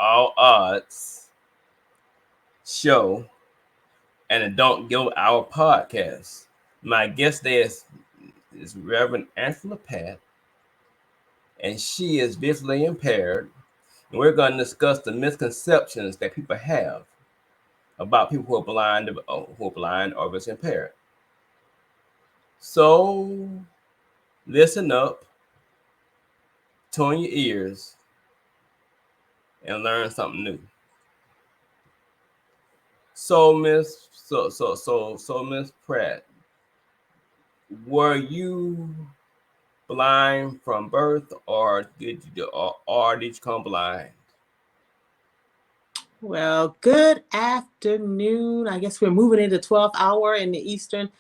All Odds show and the Don't Go Our podcast. My guest there is Reverend Angela Pat, and she is visually impaired. And we're going to discuss the misconceptions that people have about people who are blind or visually impaired. So listen up, tune your ears, and learn something new. So Miss Pratt, were you blind from birth, or did you come blind? Well, good afternoon. I guess we're moving into 12th hour in the eastern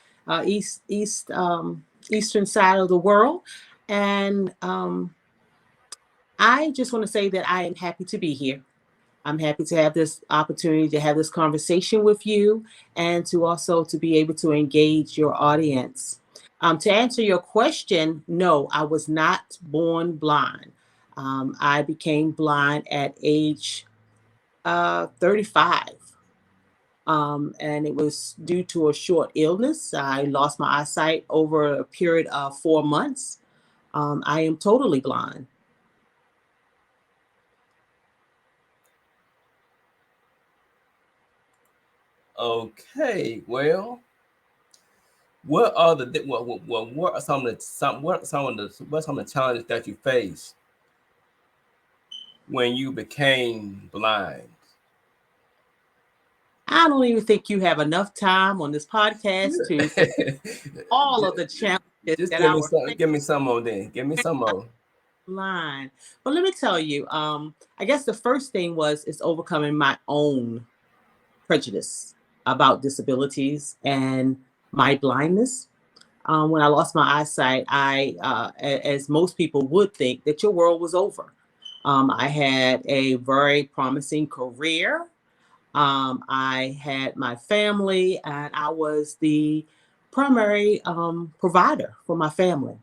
side of the world, and I just want to say that I am happy to be here. I'm happy to have this opportunity to have this conversation with you, and to also to be able to engage your audience. To answer your question, no, I was not born blind. I became blind at age 35. And it was due to a short illness. I lost my eyesight over a period of 4 months. I am totally blind. Okay, well, what are the what are some of the challenges that you face when you became blind? I don't even think you have enough time on this podcast to all of the challenges Just that I was give me some more then. Give me some more. blind. But let me tell you, I guess the first thing is overcoming my own prejudice about disabilities and my blindness. When I lost my eyesight, as most people would think, that your world was over. I had a very promising career. I had my family, and I was the primary provider for my family.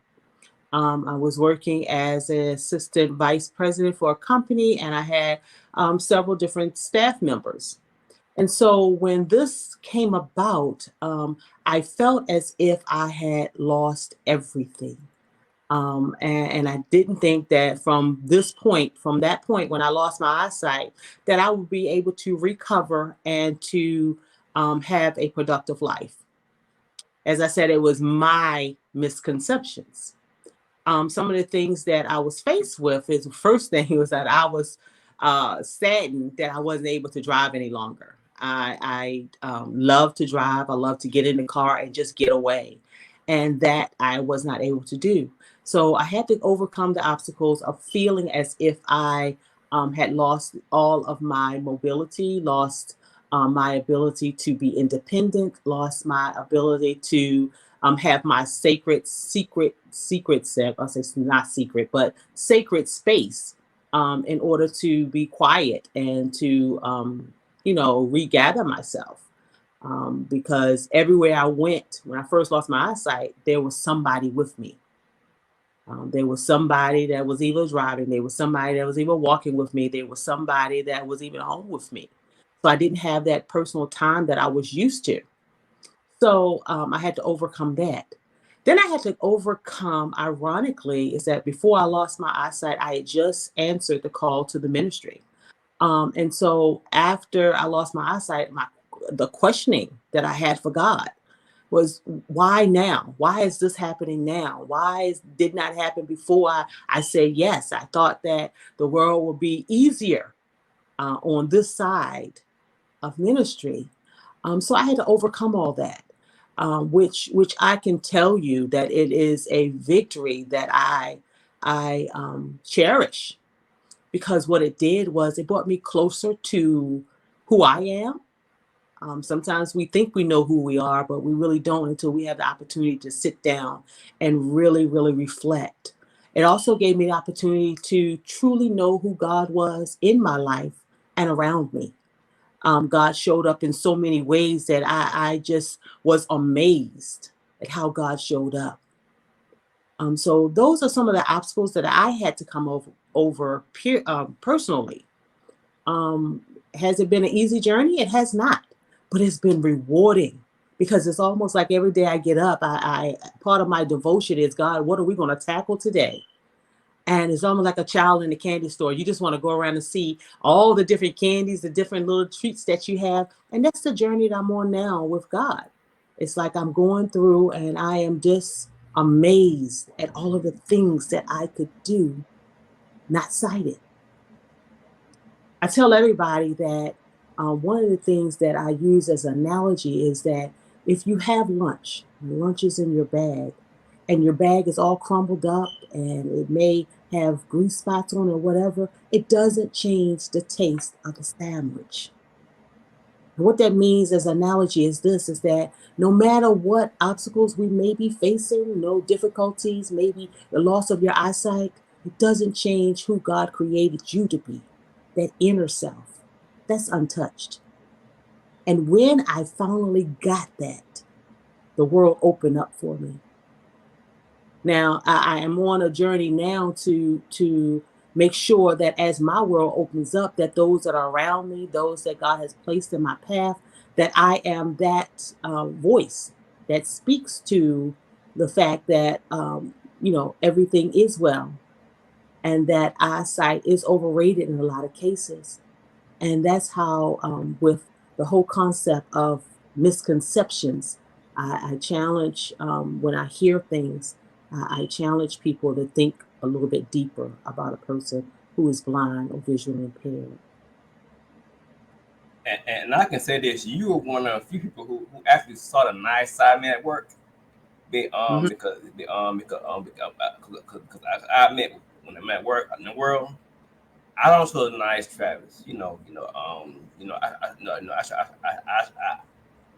I was working as an assistant vice president for a company, and I had several different staff members. And so when this came about, I felt as if I had lost everything. And I didn't think that from that point when I lost my eyesight, that I would be able to recover and to have a productive life. As I said, it was my misconceptions. Some of the things that I was faced with is the first thing was that I was saddened that I wasn't able to drive any longer. I love to drive. I love to get in the car and just get away. And that I was not able to do. So I had to overcome the obstacles of feeling as if I had lost all of my mobility, lost my ability to be independent, lost my ability to have my secret set. I'll say it's not secret, but sacred space in order to be quiet and to, regather myself. Because everywhere I went, when I first lost my eyesight, there was somebody with me. There was somebody that was either driving, there was somebody that was even walking with me, there was somebody that was even home with me. So I didn't have that personal time that I was used to. So I had to overcome that. Then I had to overcome, ironically, is that before I lost my eyesight, I had just answered the call to the ministry. And so after I lost my eyesight, the questioning that I had for God was, why now? Why is this happening now? Did not happen before I said yes? I thought that the world would be easier on this side of ministry. So I had to overcome all that, which I can tell you that it is a victory that I cherish, because what it did was it brought me closer to who I am. Sometimes we think we know who we are, but we really don't until we have the opportunity to sit down and really, really reflect. It also gave me the opportunity to truly know who God was in my life and around me. God showed up in so many ways that I just was amazed at how God showed up. So those are some of the obstacles that I had to come over personally. Um, has it been an easy journey? It has not, but it's been rewarding because it's almost like every day I get up, I part of my devotion is, God, what are we going to tackle today? And it's almost like a child in the candy store. You just want to go around and see all the different candies, the different little treats that you have. And that's the journey that I'm on now with God. It's like I'm going through and I am just amazed at all of the things that I could do, not sighted. I tell everybody that one of the things that I use as an analogy is that if you have lunch, lunch is in your bag, and your bag is all crumbled up and it may have grease spots on it or whatever, it doesn't change the taste of the sandwich. And what that means as an analogy is this is that no matter what obstacles we may be facing, no difficulties, maybe the loss of your eyesight, it doesn't change who God created you to be, that inner self. That's untouched. And when I finally got that, the world opened up for me. Now I am on a journey now to make sure that as my world opens up, that those that are around me, those that God has placed in my path, that I am that voice that speaks to the fact that everything is well, and that eyesight is overrated in a lot of cases. And that's how, with the whole concept of misconceptions, I challenge when I hear things, I challenge people to think a little bit deeper about a person who is blind or visually impaired. And I can say this: you were one of the few people who actually saw the nice side of me at work. Hmm. Because I admit when I'm at work in the world, I don't show the nice Travis.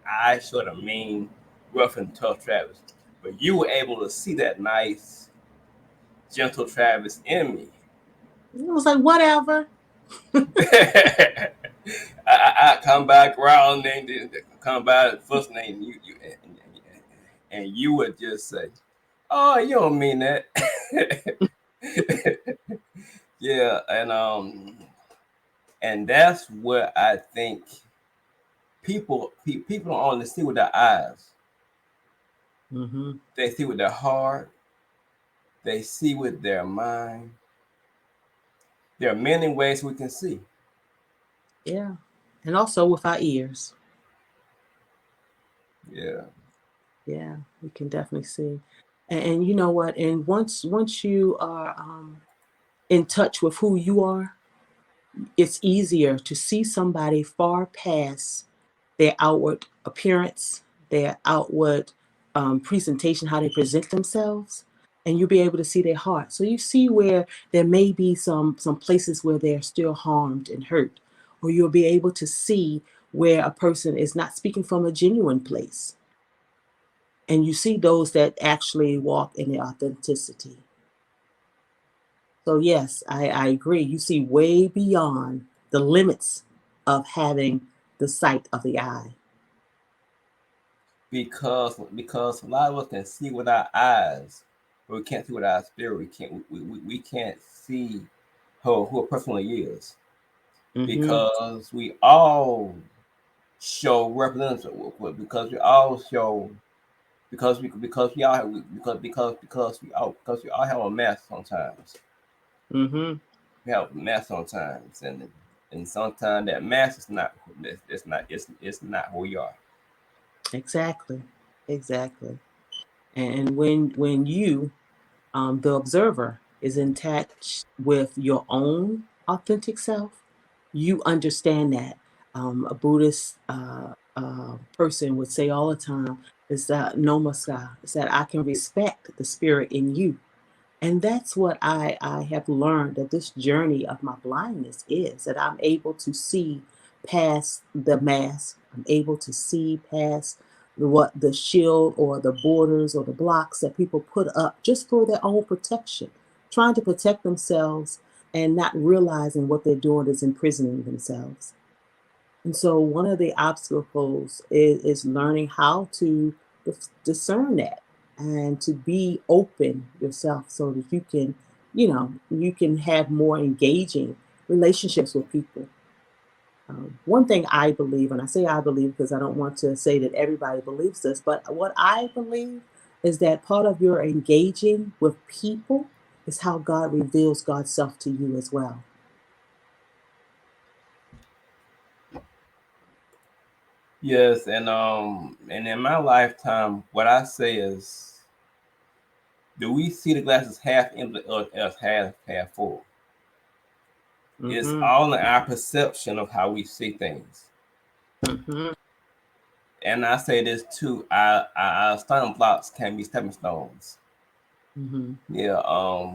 I show the mean, rough and tough Travis. But you were able to see that nice, gentle Travis in me. It was like, whatever. I come back around and come by the first name and you would just say, "Oh, you don't mean that." Yeah, and that's what I think people don't only see with their eyes; Hmm. they see with their heart, they see with their mind. There are many ways we can see. Yeah. And also with our ears. Yeah, Yeah, we can definitely see. And you know what? And once you are in touch with who you are, it's easier to see somebody far past their outward appearance, their outward presentation, how they present themselves, and you'll be able to see their heart. So you see where there may be some places where they're still harmed and hurt, or you'll be able to see where a person is not speaking from a genuine place, and you see those that actually walk in their authenticity. So yes, I agree. You see way beyond the limits of having the sight of the eye. because a lot of us can see with our eyes, but we can't see with our spirit. We can't see who a person really is Mm-hmm. because we all show representatives because we all show because we all have, because we all have a mask sometimes. Mm-hmm. We have a mask sometimes, and sometimes that mask is not it's not who we are. Exactly. Exactly. And when you, the observer, is in touch with your own authentic self, you understand that. A Buddhist person would say all the time is that nomoska, is that I can respect the spirit in you. And that's what I have learned that this journey of my blindness is that I'm able to see past the mask. I'm able to see past what the shield or the borders or the blocks that people put up just for their own protection, trying to protect themselves and not realizing what they're doing is imprisoning themselves. And so one of the obstacles is learning how to discern that and to be open yourself so that you can have more engaging relationships with people. One thing I believe, and I say I believe because I don't want to say that everybody believes this, but what I believe is that part of your engaging with people is how God reveals God's self to you as well. Yes, and in my lifetime, what I say is, do we see the glasses half empty or as half full? It's Mm-hmm. all in our perception of how we see things. Mm-hmm. And I say this too: our stumbling blocks can be stepping stones. Mm-hmm. Yeah,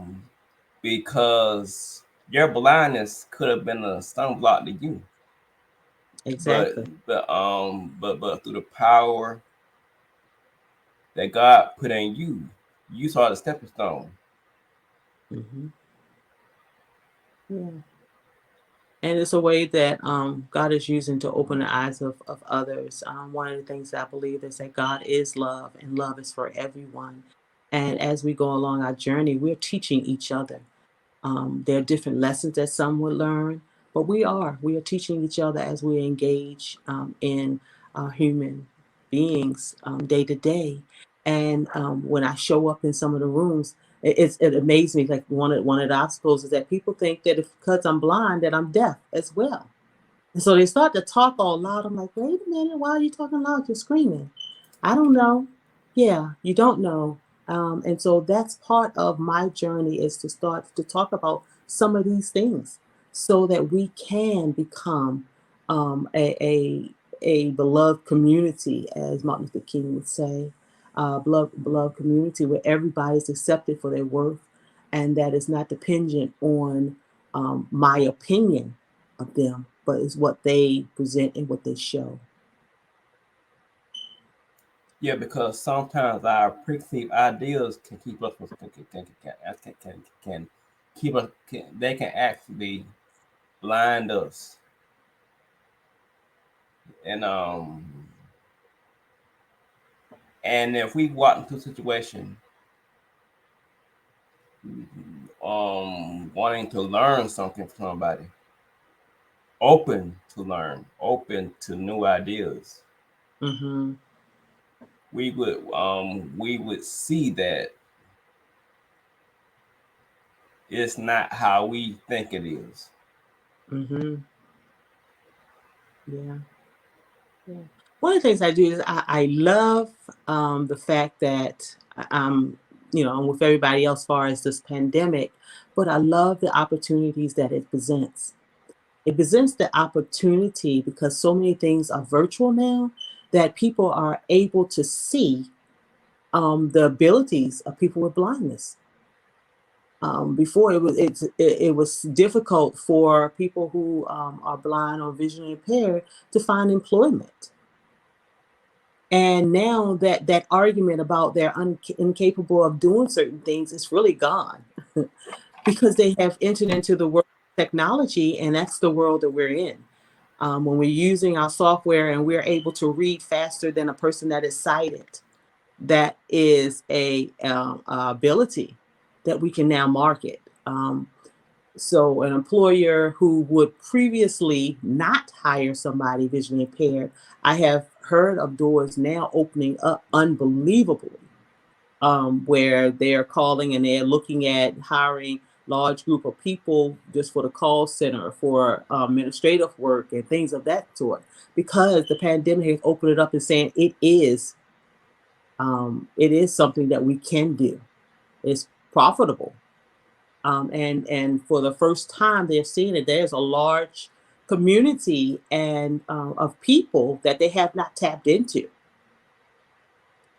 because your blindness could have been a stumbling block to you, but Exactly. but through the power that God put in you, you saw the stepping stone. Mm-hmm. Yeah. And it's a way that God is using to open the eyes of others. One of the things that I believe is that God is love, and love is for everyone. And as we go along our journey, we're teaching each other. There are different lessons that some would learn, but we are teaching each other as we engage in human beings day to day. And when I show up in some of the rooms, it amazes me. Like one of the obstacles is that people think that if because I'm blind that I'm deaf as well. And so they start to talk all loud. I'm like, wait a minute, why are you talking loud? You're screaming. I don't know. Yeah, you don't know. And so that's part of my journey is to start to talk about some of these things so that we can become a beloved community, as Martin Luther King would say, beloved community where everybody's accepted for their worth and that is not dependent on my opinion of them, but it's what they present and what they show. Yeah, because sometimes our preconceived ideas can keep us from can keep us they can actually blind us. And if we walk into a situation wanting to learn something from somebody, open to learn, open to new ideas, Mm-hmm. we would see that it's not how we think it is. Mm-hmm. Yeah. Yeah. One of the things I do is I love the fact that I'm, I'm with everybody else as far as this pandemic, but I love the opportunities that it presents. It presents the opportunity because so many things are virtual now that people are able to see the abilities of people with blindness. Before it was difficult for people who are blind or visually impaired to find employment. And now that argument about they're incapable of doing certain things is really gone because they have entered into the world of technology, and that's the world that we're in. When we're using our software and we're able to read faster than a person that is sighted, that is a ability that we can now market. So an employer who would previously not hire somebody visually impaired, I have heard of doors now opening up unbelievably, where they're calling and they're looking at hiring large group of people just for the call center, for administrative work and things of that sort, because the pandemic has opened it up and saying it is something that we can do. It's profitable. And for the first time, they're seeing it. There's a large community and of people that they have not tapped into.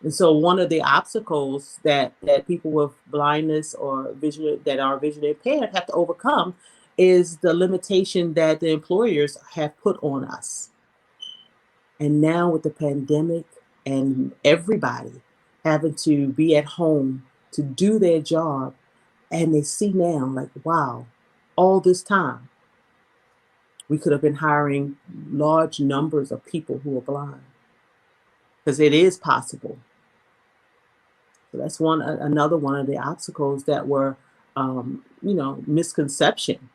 And so, one of the obstacles that people with blindness or vision that are visually impaired have to overcome is the limitation that the employers have put on us. And now with the pandemic and everybody having to be at home to do their job, and they see now, like, wow, all this time, we could have been hiring large numbers of people who are blind because it is possible. So that's another one of the obstacles that were, misconception.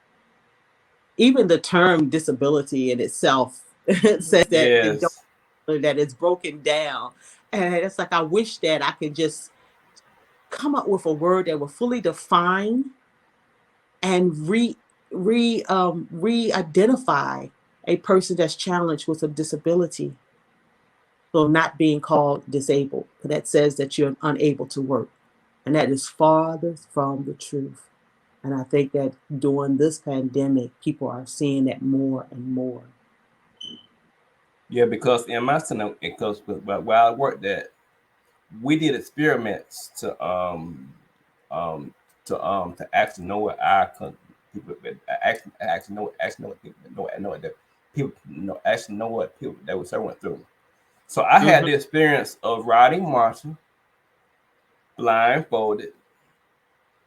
even the term disability in itself says that it don't, Yes. that it's broken down. And it's like I wish that I could just come up with a word that would fully define and re-identify a person that's challenged with a disability. So not being called disabled, that says that you're unable to work. And that is farthest from the truth. And I think that during this pandemic, people are seeing that more and more. Yeah, because in my center, because while I worked at, we did experiments um to actually know what our people actually know what people know what that people know actually know what people that was went through. So I had Mm-hmm, the experience of riding Marshall blindfolded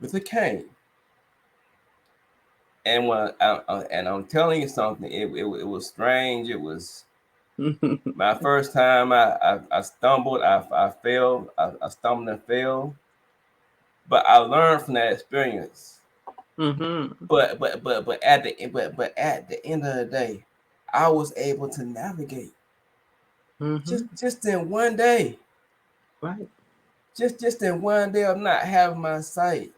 with a cane, and and I'm telling you something, it was strange. It was my first time. I stumbled. I fell. I stumbled and fell, but I learned from that experience. mm-hmm, But at the end of the day, I was able to navigate mm-hmm. just in one day. Right. Just in one day of not having my sight,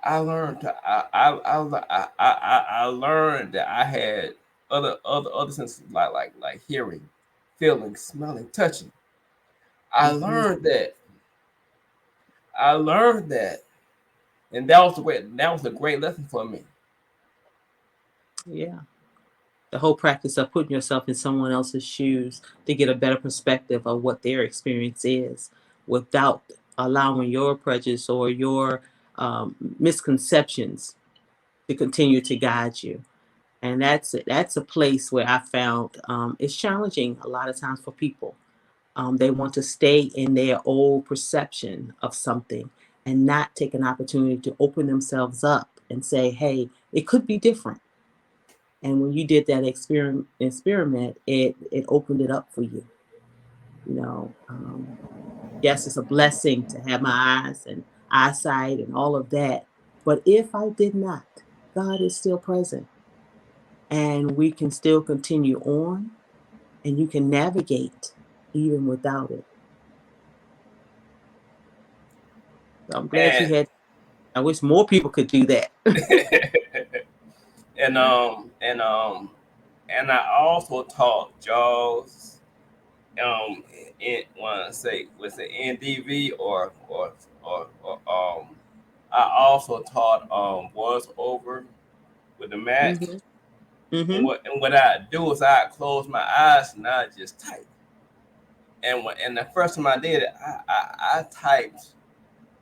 I learned to I learned that I had other senses like hearing, feeling, smelling, touching. I Mm-hmm. learned that. I learned that, and that was a great lesson for me. Yeah. The whole practice of putting yourself in someone else's shoes to get a better perspective of what their experience is without allowing your prejudice or your misconceptions to continue to guide you. And that's a place where I found it's challenging a lot of times for people. They want to stay in their old perception of something and not take an opportunity to open themselves up and say, hey, it could be different. And when you did that experiment, it opened it up for you. You know, yes, it's a blessing to have my eyes and eyesight and all of that. But if I did not, God is still present, and we can still continue on, and you can navigate even without it. So I'm glad you And had. I wish more people could do that. and and I also taught Jaws. In want to say was it NDV or I also taught was over with the Mac. Hmm. And Hmm. what I do is I close my eyes and I just type. And the first time I did it, I typed.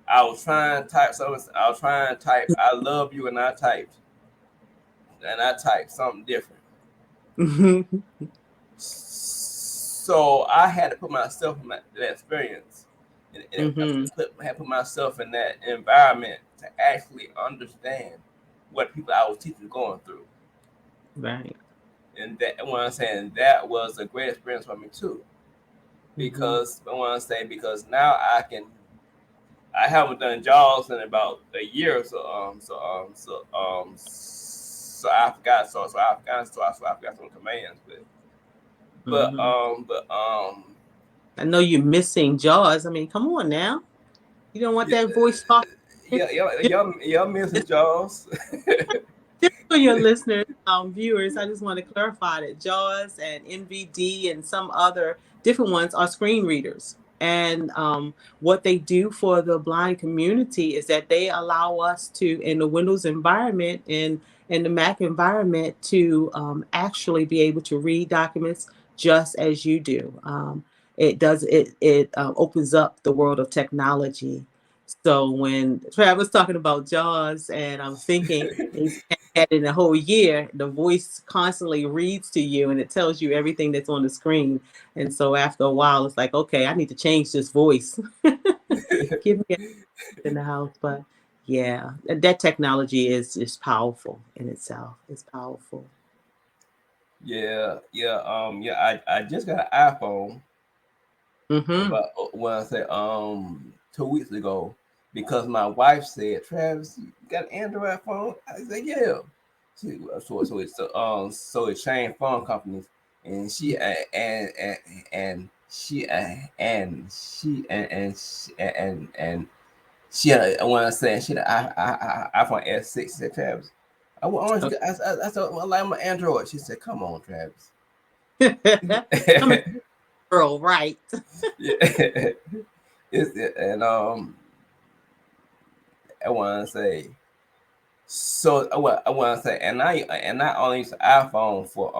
I was trying to type something. I was trying to type "I love you" and I typed something different. Hmm. So I had to put myself in that experience, and Hmm. I had to put myself in that environment to actually understand what people I was teaching were going through. Right. And that what I'm saying, that was a great experience for me too. Hmm. Because I want to say because now I haven't done jaws in about a year or so. So I forgot. So I forgot some commands. Hmm. But I know you're missing Jaws. I mean, come on now. You don't want yeah, that voice talking. y'all missing jaws. Just for your listeners, viewers, I just want to clarify that JAWS and NVD and some other different ones are screen readers. And what they do for the blind community is that they allow us to, in the Windows environment and in the Mac environment, to actually be able to read documents just as you do. It opens up the world of technology. So when Travis talking about JAWS, and I'm thinking he's had it in a whole year, the voice constantly reads to you and it tells you everything that's on the screen. And so after a while, it's like, okay, I need to change this voice. Give me it in the house. But yeah, that technology is powerful in itself. It's powerful. I just got an iPhone Mm-hmm. about when I say 2 weeks ago, because my wife said, "Travis, you got an Android phone?" I said, "Yeah." So it changed phone companies, and she had I want to say she had an iPhone S6. Said, "Travis, I want you. I said, well, I like my Android." She said, "Come on, Travis." I'm a girl, right? Yeah. And I want to say so. I want to say, and I only use the iPhone for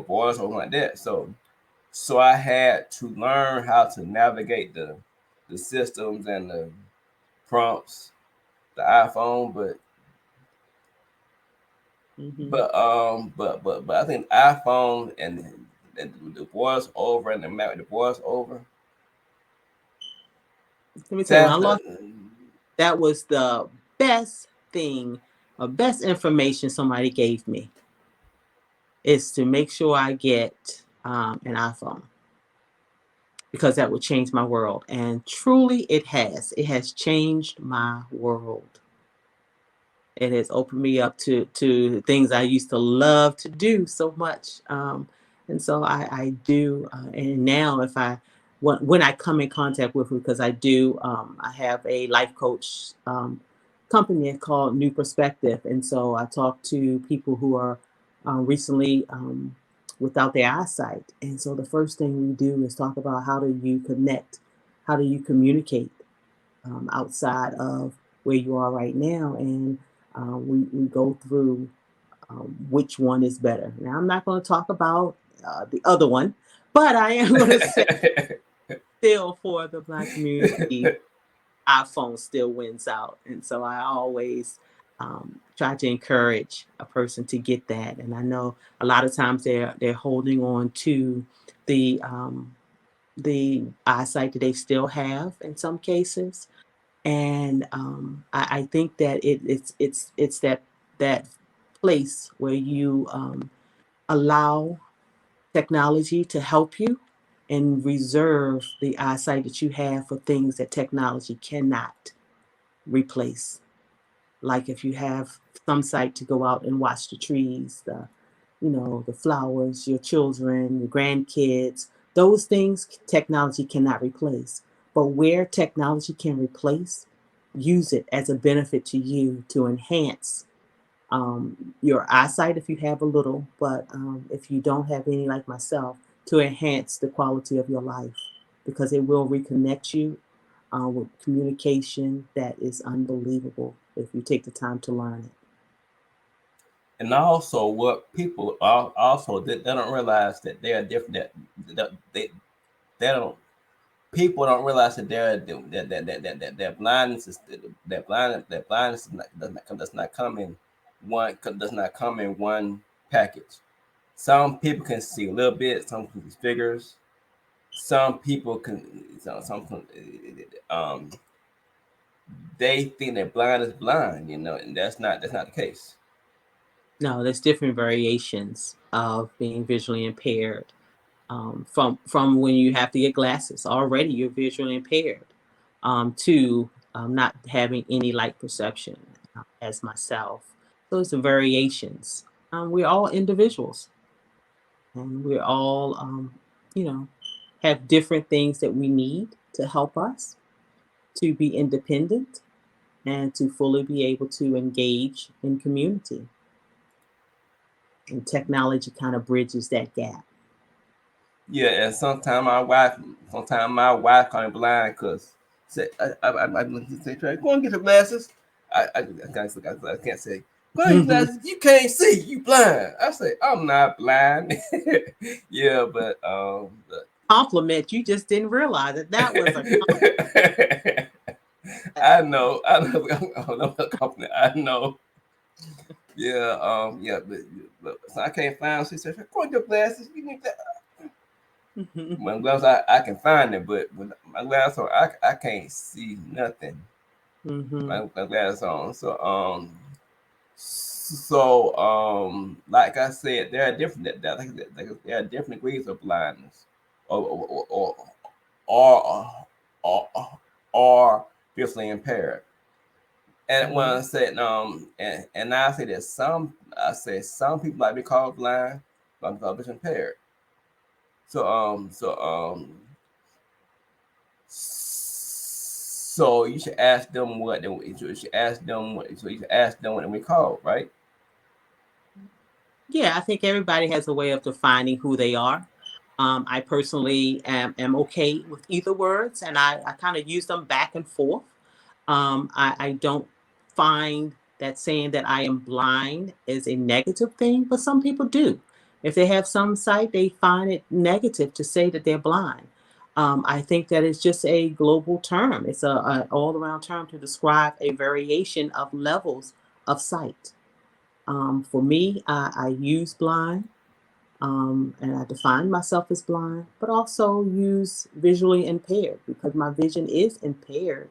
boys or something like that. So I had to learn how to navigate the systems and the prompts, the iPhone, Hmm. but I think iPhone and the voice over and the map with the voice over. Let me tell you, when I That's lost, that was the best thing, best information somebody gave me is to make sure I get an iPhone because that would change my world. And truly, it has. It has changed my world. It has opened me up to things I used to love to do so much. And so I do. And now, if I when I come in contact with, because I do, I have a life coach company called New Perspective, and so I talk to people who are recently without their eyesight. And so the first thing we do is talk about how do you connect, how do you communicate outside of where you are right now, and we go through which one is better. Now, I'm not going to talk about the other one, but I am going to say still for the Black community, iPhone still wins out. And so I always try to encourage a person to get that. And I know a lot of times they're holding on to the eyesight that they still have in some cases, and I think that it's that place where you allow technology to help you and reserve the eyesight that you have for things that technology cannot replace. Like if you have some sight to go out and watch the trees, the flowers, your children, your grandkids, those things technology cannot replace. But where technology can replace, use it as a benefit to you to enhance your eyesight if you have a little, but if you don't have any, like myself, to enhance the quality of your life because it will reconnect you with communication that is unbelievable if you take the time to learn it. and also what people also they don't realize that they are different. That they don't people don't realize that that blindness is that blindness does not come in one package. Some people can see a little bit. Some can see figures. Some people can um they think that blind is blind, and that's not the case. No, there's different variations of being visually impaired. From when you have to get glasses, already you're visually impaired, to not having any light perception, as myself. So it's the variations. We're all individuals, and we're all, you know, have different things that we need to help us to be independent and to fully be able to engage in community. And technology kind of bridges that gap. Yeah, and sometimes my wife call me blind because say I say, "Trey, go and get your glasses." I can't say, "Go and get your glasses." You can't see. You blind. I say, "I'm not blind." Yeah, Compliment. You just didn't realize that that was a I know, I know the company. I know. Yeah, yeah, but so I can't find. She said, "Go and get your glasses. You need that." compliment. My gloves, I can find it, but with my glasses on, I can't see nothing. Hmm. My glasses on. Like I said, there are different there are different degrees of blindness, or or, or, or or, or visually impaired. And when Mhm. I said and I say that some people might be called blind, some people visually impaired. So so you should ask them what they you should ask them what so you should ask them what they call, right? Yeah, I think everybody has a way of defining who they are. I personally am okay with either words, and I kind of use them back and forth. I don't find that saying that I am blind is a negative thing, but some people do. If they have some sight, they find it negative to say that they're blind. I think that it's just a global term. It's a all around term to describe a variation of levels of sight. For me, I use blind, and I define myself as blind, but also use visually impaired because my vision is impaired.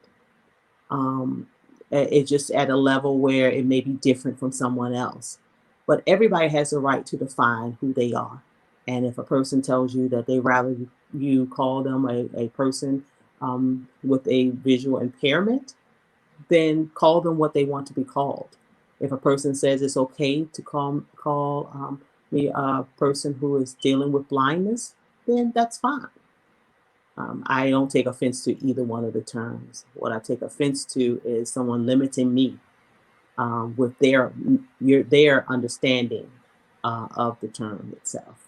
Um, it's just at a level where it may be different from someone else. But everybody has a right to define who they are. And if a person tells you that they rather you call them a person with a visual impairment, then call them what they want to be called. If a person says it's okay to call me a person who is dealing with blindness, then that's fine. I don't take offense to either one of the terms. What I take offense to is someone limiting me with their understanding of the term itself.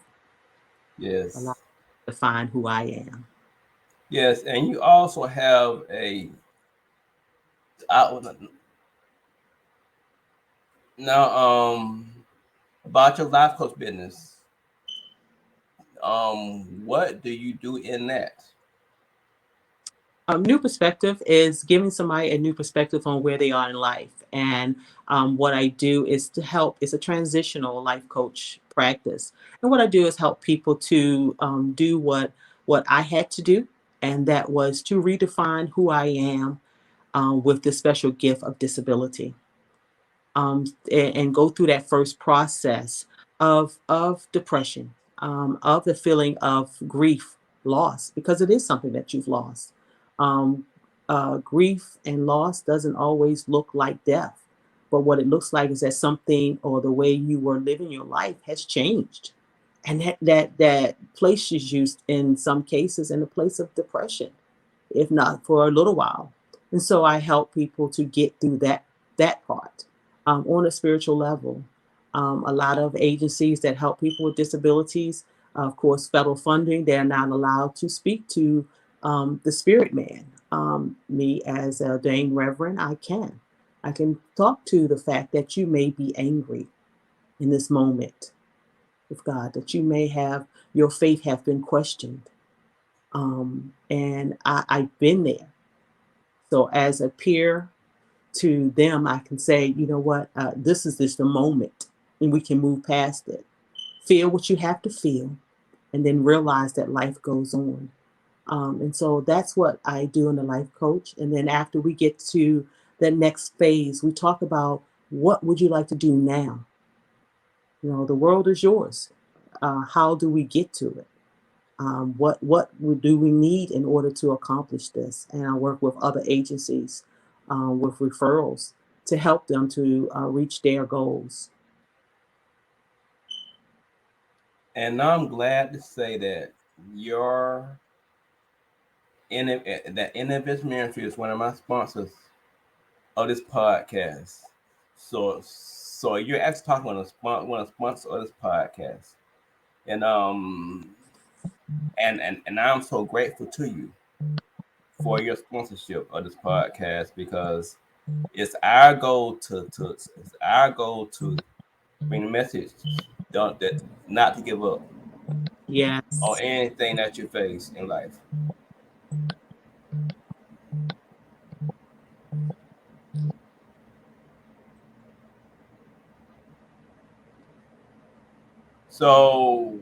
Allow Yes. me to define who I am. Yes, and you also have a I, now about your life coach business. What do you do in that? New perspective is giving somebody a new perspective on where they are in life. And what I do is to help, it's a transitional life coach practice. And what I do is help people to do what I had to do, and that was to redefine who I am with this special gift of disability, and go through that first process of depression, of the feeling of grief, loss, because it is something that you've lost. Um, Grief and loss doesn't always look like death, but what it looks like is that something or the way you were living your life has changed, and that places you in some cases in a place of depression, if not for a little while. And so I help people to get through that part on a spiritual level. A lot of agencies that help people with disabilities, of course, federal funding, they're not allowed to speak to the spirit man. Me as a ordained reverend, I can. I can talk to the fact that you may be angry in this moment with God, that you may have your faith have been questioned. And I've been there. So as a peer to them, I can say, you know what, this is just a moment, and we can move past it. Feel what you have to feel, and then realize that life goes on. And so that's what I do in the life coach. And then after we get to the next phase, we talk about what would you like to do now? You know, the world is yours. How do we get to it? What do we need in order to accomplish this? And I work with other agencies with referrals to help them to reach their goals. And I'm glad to say that your that Innovative Ministry is one of my sponsors of this podcast. So you're actually talking on one of the sponsors of this podcast, and and I'm so grateful to you for your sponsorship of this podcast because it's our goal to bring the message don't that not to give up on Yes. anything that you face in life. So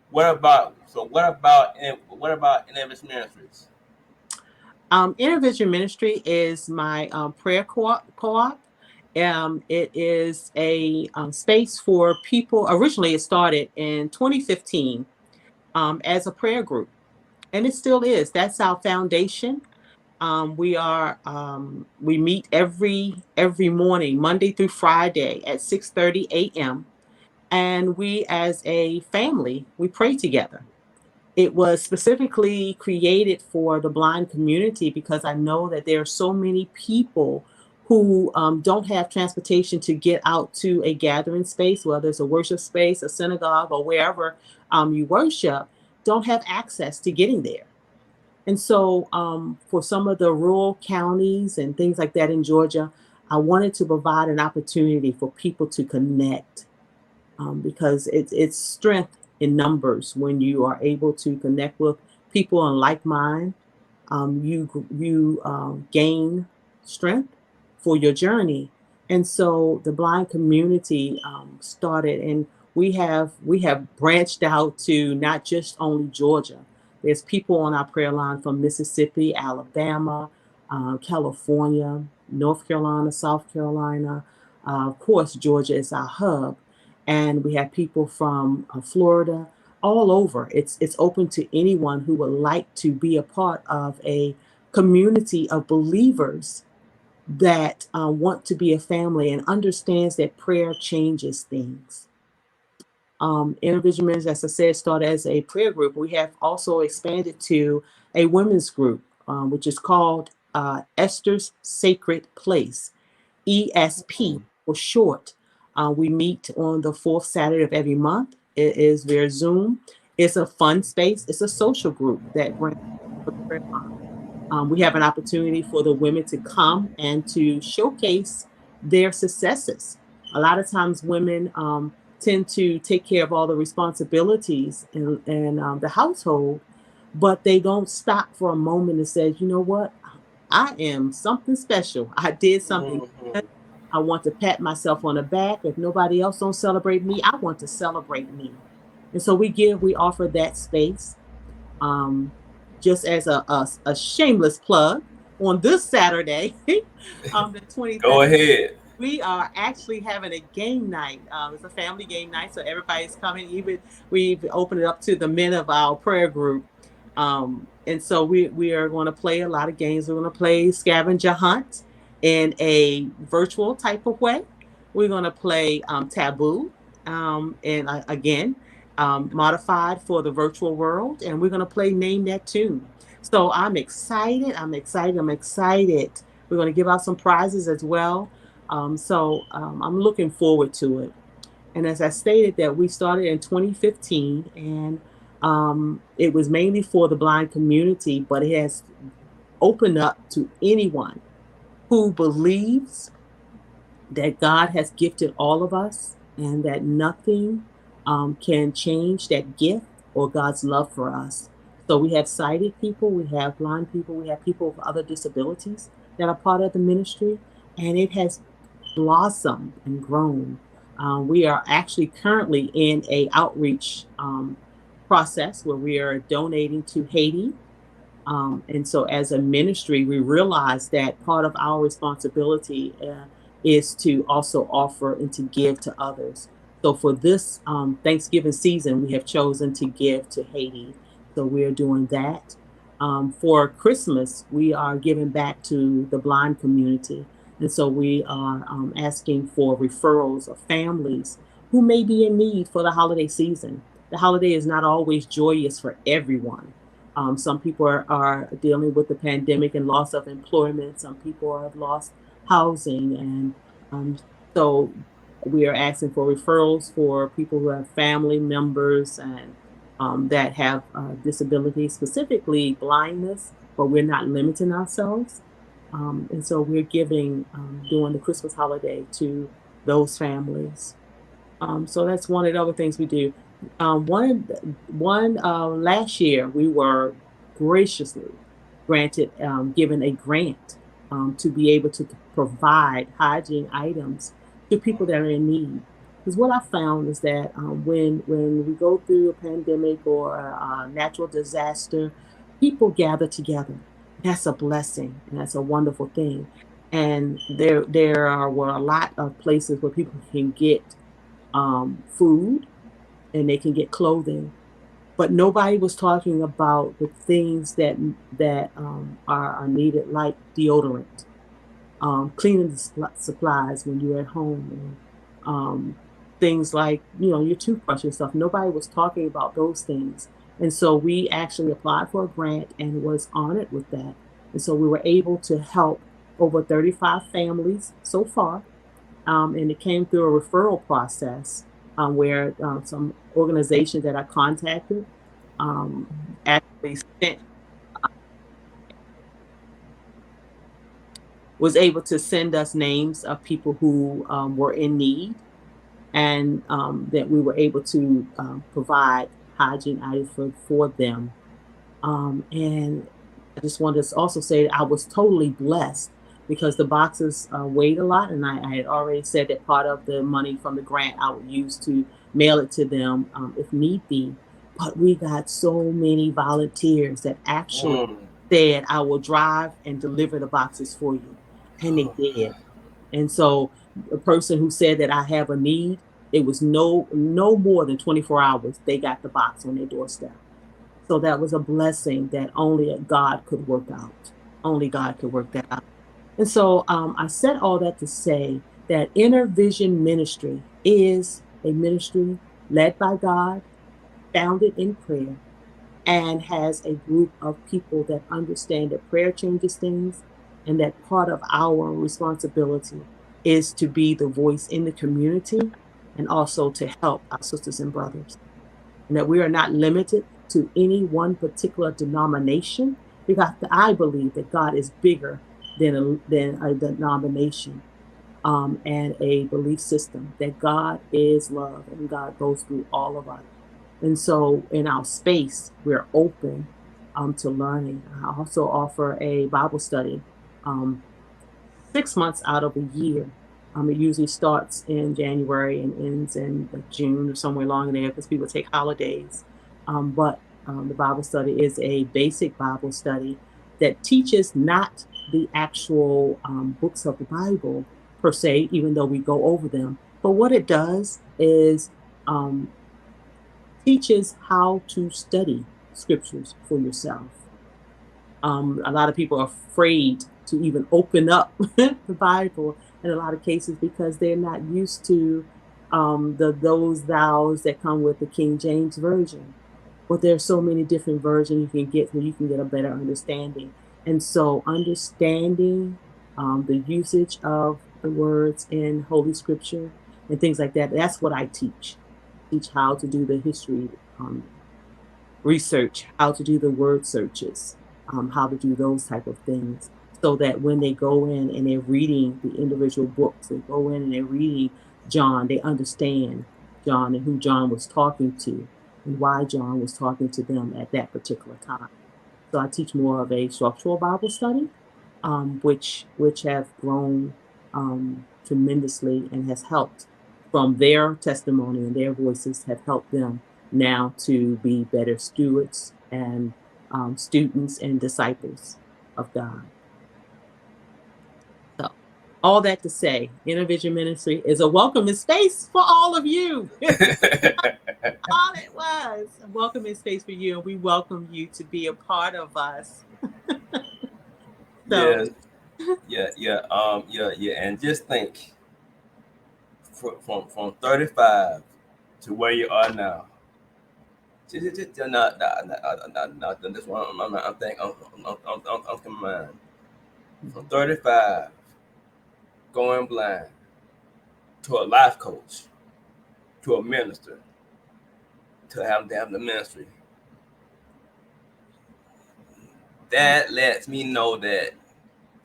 what about Innovative Ministries? Intervision Ministry is my prayer co-op. It is a space for people. Originally, it started in 2015 as a prayer group. And it still is. That's our foundation. We meet every morning, Monday through Friday at 6:30 a.m. And we, as a family, we pray together. It was specifically created for the blind community because I know that there are so many people who don't have transportation to get out to a gathering space, whether it's a worship space, a synagogue, or wherever you worship, don't have access to getting there. And so, for some of the rural counties and things like that in Georgia, I wanted to provide an opportunity for people to connect, because it's strength in numbers when you are able to connect with people on like mind. You gain strength for your journey. And so the blind community started, and we have branched out to not just only Georgia. There's people on our prayer line from Mississippi, Alabama, California, North Carolina, South Carolina. Of course, Georgia is our hub, and we have people from Florida, all over. It's open to anyone who would like to be a part of a community of believers that want to be a family and understands that prayer changes things. Inner Vision Ministries, as I said, started as a prayer group. We have also expanded to a women's group, which is called Esther's Sacred Place, ESP for short. We meet on the fourth Saturday of every month. It is via Zoom. It's a fun space. It's a social group that brings the prayer line. We have an opportunity for the women to come and to showcase their successes. A lot of times, women tend to take care of all the responsibilities in the household, but they don't stop for a moment and say, you know what? I am something special. I did something good. I want to pat myself on the back. If nobody else don't celebrate me, I want to celebrate me. And so we offer that space. Um, just as a shameless plug, on this Saturday, the Go 22nd, ahead. we are actually having a game night. It's a family game night, so everybody's coming. Even we've opened it up to the men of our prayer group, and so we are going to play a lot of games. We're going to play scavenger hunt in a virtual type of way. We're going to play taboo, and again, modified for the virtual world, and we're going to play name that tune. So I'm excited. I'm excited. I'm excited. We're going to give out some prizes as well. I'm looking forward to it. And as I stated, that we started in 2015, and it was mainly for the blind community, but it has opened up to anyone who believes that God has gifted all of us and that nothing can change that gift or God's love for us. So we have sighted people, we have blind people, we have people with other disabilities that are part of the ministry, and it has blossomed and grown. We are actually currently in a outreach process where we are donating to Haiti, and so, as a ministry, we realize that part of our responsibility is to also offer and to give to others. So, for this Thanksgiving season, we have chosen to give to Haiti. So, we are doing that. For Christmas, we are giving back to the blind community. And so, we are asking for referrals of families who may be in need for the holiday season. The holiday is not always joyous for everyone. Some people are dealing with the pandemic and loss of employment. Some people have lost housing. And so we are asking for referrals for people who have family members and that have disabilities, specifically blindness, but we're not limiting ourselves. And so we're giving during the Christmas holiday to those families. So that's one of the other things we do. One last year, we were graciously granted given a grant to be able to provide hygiene items to people that are in need. Because what I found is that when we go through a pandemic or a natural disaster, people gather together. That's a blessing, and that's a wonderful thing. And were a lot of places where people can get food and they can get clothing. but nobody was talking about the things that are needed, like deodorant, cleaning supplies when you're at home, and things like your toothbrush and stuff. Nobody was talking about those things, and so we actually applied for a grant and was honored with that, and so we were able to help over 35 families so far, and it came through a referral process, where some organization that I contacted um, actually sent was able to send us names of people who were in need, and that we were able to provide hygiene items for them. And I just wanted to also say I was totally blessed because the boxes weighed a lot, and I had already said that part of the money from the grant I would use to mail it to them, if need be. But we got so many volunteers that actually Mm. said, "I will drive and deliver the boxes for you," and they Oh, did. And so the person who said that I have a need, it was no more than 24 hours. They got the box on their doorstep. So that was a blessing that only God could work out. Only God could work that out. And so I said all that to say that Inner Vision Ministry is a ministry led by God, founded in prayer, and has a group of people that understand that prayer changes things, and that part of our responsibility is to be the voice in the community and also to help our sisters and brothers, and that we are not limited to any one particular denomination, because I believe that God is bigger than a denomination, and a belief system, that God is love and God goes through all of us. And so in our space, we're open to learning. I also offer a Bible study, um, 6 months out of a year. It usually starts in January and ends in like June or somewhere along there, because people take holidays. But the Bible study is a basic Bible study that teaches not the actual books of the Bible per se, even though we go over them. But what it does is um, teaches how to study scriptures for yourself. A lot of people are afraid to even open up the Bible in a lot of cases because they're not used to those thous that come with the King James version. But there's so many different versions you can get where you can get a better understanding. And so understanding the usage of the words in Holy Scripture and things like that, that's what I teach. Teach how to do the history um, research, how to do the word searches, how to do those type of things, so that when they go in and they're reading the individual books, they go in and they're reading John, they understand John and who John was talking to and why John was talking to them at that particular time. So I teach more of a structural Bible study, which have grown tremendously and has helped from their testimony, and their voices have helped them now to be better stewards and students and disciples of God. So, all that to say, Intervision Ministry is a welcoming space for all of you. All it was a welcoming space for you, and we welcome you to be a part of us. So, yeah, yeah. And just think, from 35 to where you are now. Just not this one. I'm thinking, I'm coming mind. From 35, going blind, to a life coach, to a minister, to have the ministry. That lets me know that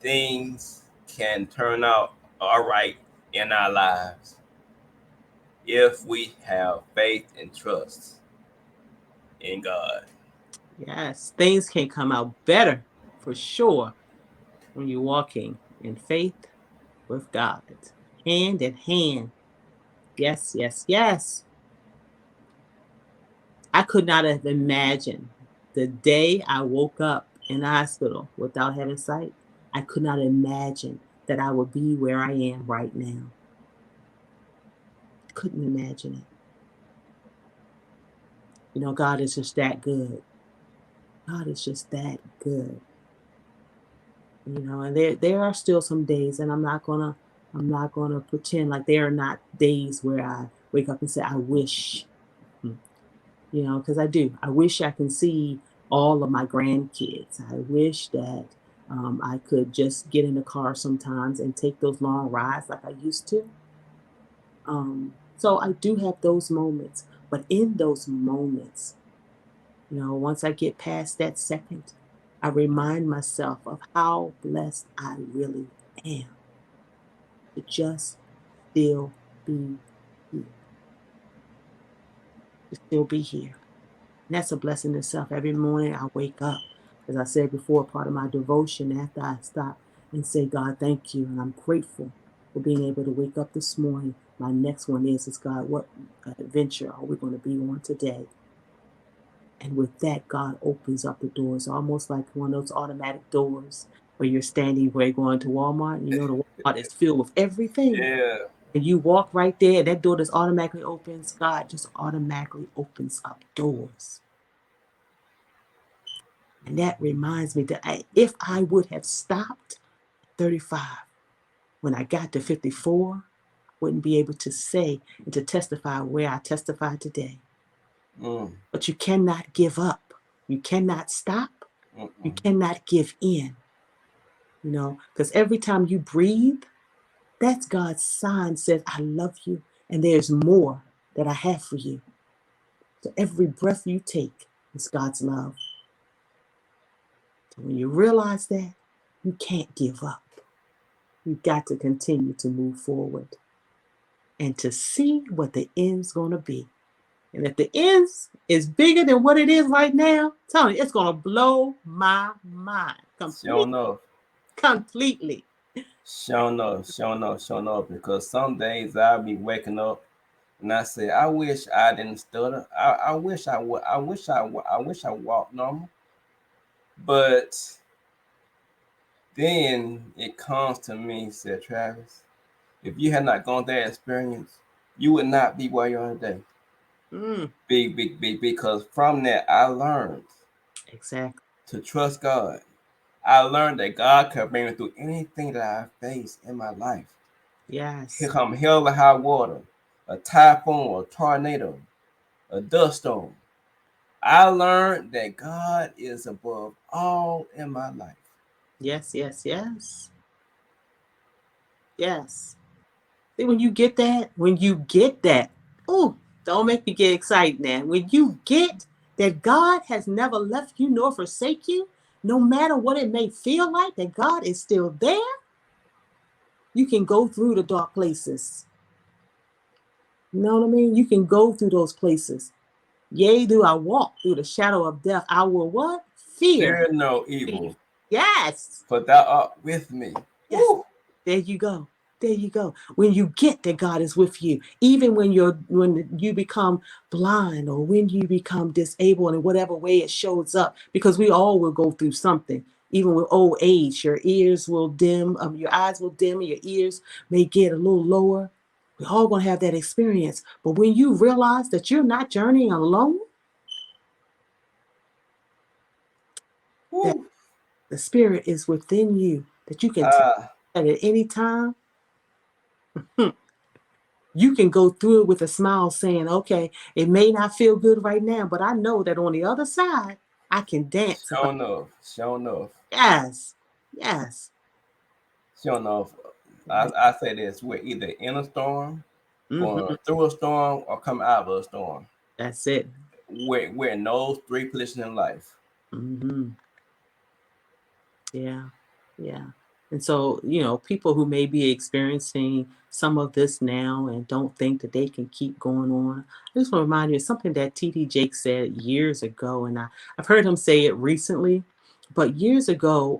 things can turn out all right in our lives if we have faith and trust in God. yes, things can come out better for sure when you're walking in faith with God, hand in hand. Yes, yes, yes. I could not have imagined the day I woke up in the hospital without having sight. I could not imagine that I would be where I am right now. Couldn't imagine it. God is just that good. God is just that good. And there are still some days, and I'm not gonna pretend like there are not days where I wake up and say, I wish, mm, because I do. I wish I can see all of my grandkids. I wish that I could just get in the car sometimes and take those long rides like I used to. So I do have those moments, but in those moments, once I get past that second, I remind myself of how blessed I really am to just still be here, to still be here. And that's a blessing in itself. Every morning I wake up, as I said before, part of my devotion after I stop and say, God, thank you. And I'm grateful for being able to wake up this morning. My next one is God, what adventure are we going to be on today? And with that, God opens up the doors, almost like one of those automatic doors where you're standing where you're going to Walmart, and the Walmart is filled with everything. Yeah. And you walk right there, and that door just automatically opens. God just automatically opens up doors. And that reminds me that if I would have stopped at 35, when I got to 54, I wouldn't be able to say and to testify where I testify today. Mm. But you cannot give up. You cannot stop. You Mm-mm. cannot give in. Because every time you breathe, that's God's sign says, I love you, and there's more that I have for you. So every breath you take is God's love. So when you realize that, you can't give up. You've got to continue to move forward and to see what the end's going to be. And if the end is bigger than what it is right now, tell me, it's going to blow my mind Sure completely. enough. Completely. Sure enough. Sure enough. Sure enough. Because some days I'll be waking up and I say, I wish I didn't stutter. I wish I would. I wish I walked normal. But then it comes to me, said Travis, if you had not gone that experience, you would not be where you are today. Mm, Because from that I learned exactly. to trust God. I learned that God can bring me through anything that I face in my life. Here Yes. come hell or high water, a typhoon, a tornado, a dust storm. I learned that God is above all in my life. Yes, yes, yes. Yes. See, when you get that, oh, don't make me get excited now. When you get that God has never left you nor forsake you, no matter what it may feel like, that God is still there, you can go through the dark places. You know what I mean? You can go through those places. Yea, do I walk through the shadow of death, I will what? Fear. Fear no evil, Yes. for thou art with me. Yes. Woo! There you go. There you go. When you get that God is with you, even when you become blind or when you become disabled in whatever way it shows up, because we all will go through something. Even with old age, your ears will dim, your eyes will dim, and your ears may get a little lower. We're all gonna have that experience. But when you realize that you're not journeying alone, that Woo! the spirit is within you, that you can tell Ah, that at any time. You can go through it with a smile saying, okay, it may not feel good right now, but I know that on the other side, I can dance about sure enough, sure enough, it. Yes. Yes. sure enough. Yes. I say this: we're either in a storm, Hmm. going through a storm, or coming out of a storm. That's it. We're in those three positions in life. Hmm. Yeah. Yeah. And so, people who may be experiencing some of this now and don't think that they can keep going on, I just want to remind you of something that T.D. Jakes said years ago. And I've heard him say it recently, but years ago,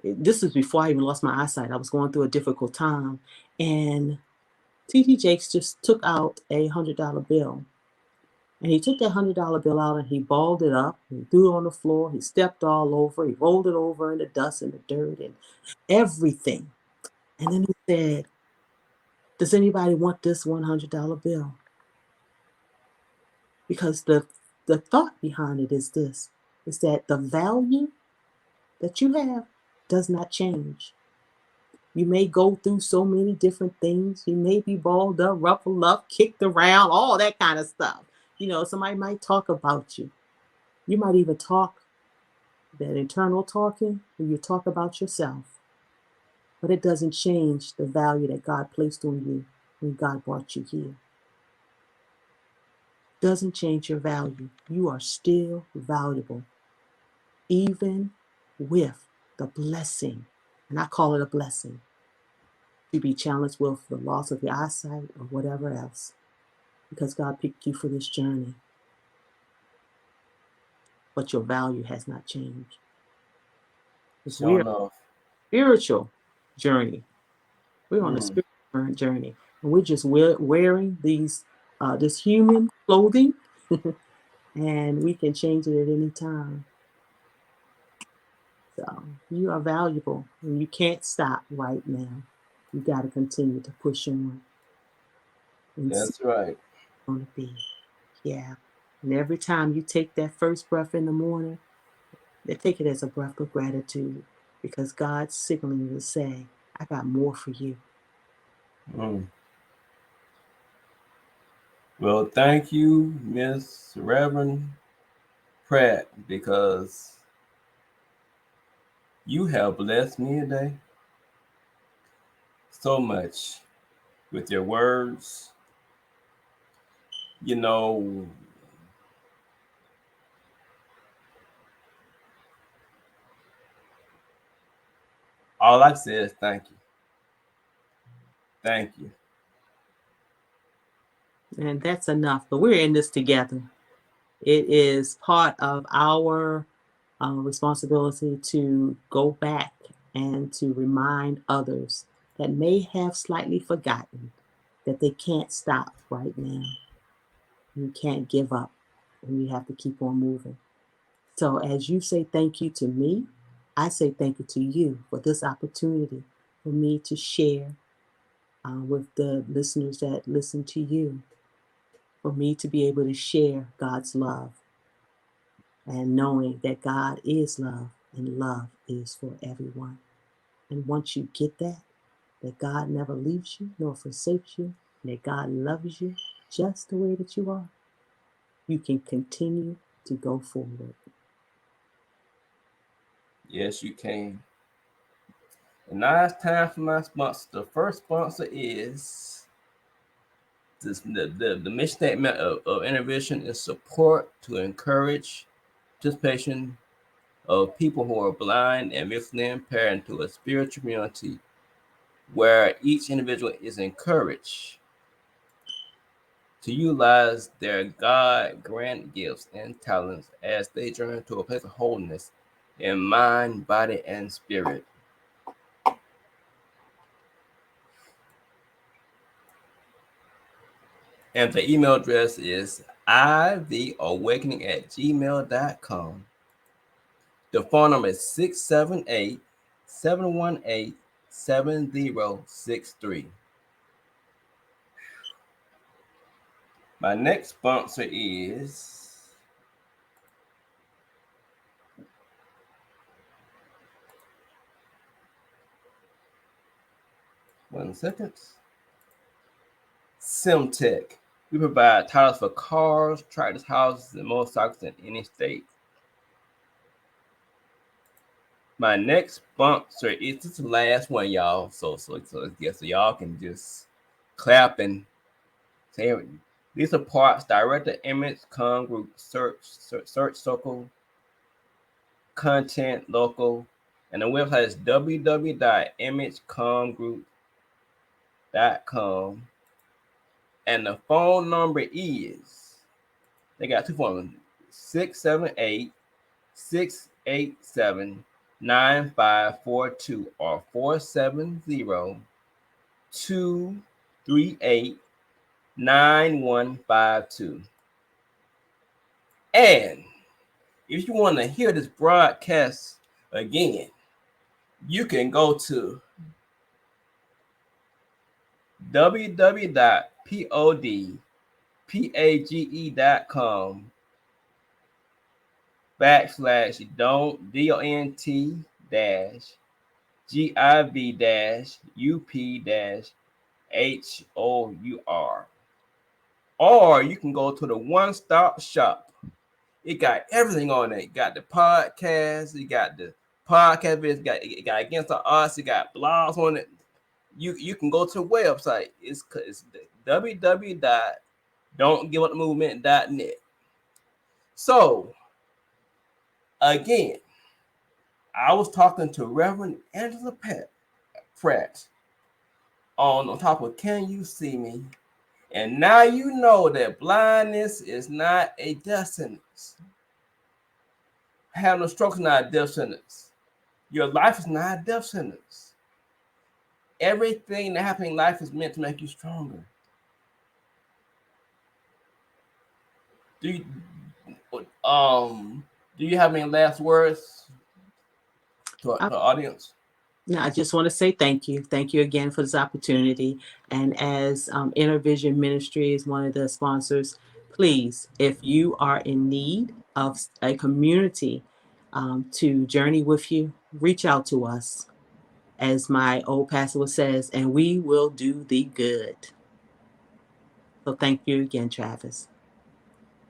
this was before I even lost my eyesight. I was going through a difficult time. And T.D. Jakes just took out $100 bill. And he took that $100 bill out and he balled it up. He threw it on the floor. He stepped all over. He rolled it over in the dust and the dirt and everything. And then he said, does anybody want this $100 bill? Because the thought behind it is this, is that the value that you have does not change. You may go through so many different things. You may be balled up, ruffled up, kicked around, all that kind of stuff. Somebody might talk about you. You might even talk that internal talking when you talk about yourself. But it doesn't change the value that God placed on you when God brought you here. Doesn't change your value. You are still valuable, even with the blessing, and I call it a blessing, to be challenged with the loss of your eyesight or whatever else, because God picked you for this journey. But your value has not changed. Because Sure we're enough. spiritual journey. We're on a Mm, spiritual journey, and we're just wearing this human clothing, and we can change it at any time. So you are valuable, and you can't stop right now. You got to continue to push on and see that's right. what's going to be. Yeah. And every time you take that first breath in the morning, they take it as a breath of gratitude, because God's signaling to say, I got more for you. Mm. Well, thank you, Miss Reverend Pratt, because you have blessed me today so much with your words. You know, all I say is thank you. Thank you. And that's enough. But we're in this together. It is part of our responsibility to go back and to remind others that may have slightly forgotten that they can't stop right now. You can't give up, and you have to keep on moving. So, as you say thank you to me, I say thank you to you for this opportunity for me to share with the listeners that listen to you, for me to be able to share God's love, and knowing that God is love and love is for everyone. And once you get that, that God never leaves you nor forsakes you, and that God loves you just the way that you are, you can continue to go forward. Yes, you can. And now it's time for my sponsor. The first sponsor is the mission statement of Intervision is support to encourage participation of people who are blind and visually impaired into a spiritual community where each individual is encouraged to utilize their God grant gifts and talents as they journey to a place of wholeness in mind, body, and spirit. And the email address is itheawakening at gmail.com. The phone number is 678 718 7063. My next sponsor is 1 second. SimTech. We provide titles for cars, tractors, houses, and motorcycles in any state. My next sponsor is this the last one, y'all. So y'all can just clap and say these are parts direct to image, com group, search circle, content, local, and the website is www.imagecomgroup.com. And the phone number is, they got two phones, 678 687 9542 or 470 238 9152. And if you want to hear this broadcast again, you can go to www.podpage.com / don't dash GIV dash UP dash HOUR. Or you can go to the one stop shop. It got everything on it. It got the podcast, it got the podcast videos, it got Against the Odds, it got blogs on it. You can go to the website. It's www.don'tgiveupthemovement.net. So again, I was talking to Reverend Angela Pratt on top of Can You See Me? And now you know that blindness is not a death sentence. Having a stroke is not a death sentence. Your life is not a death sentence. Everything that happens in life is meant to make you stronger. Do you, do you have any last words to the audience? No, I just want to say thank you. Thank you again for this opportunity. And as Inner Vision Ministry is one of the sponsors, please, if you are in need of a community to journey with you, reach out to us. As my old pastor says, and we will do thee good. So thank you again, Travis.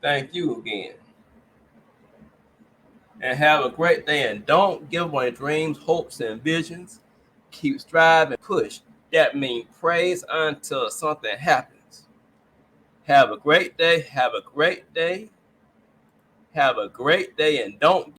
Thank you again. And have a great day. And don't give up on your dreams, hopes, and visions. Keep striving, push. That means praise until something happens. Have a great day. Have a great day. Have a great day. And don't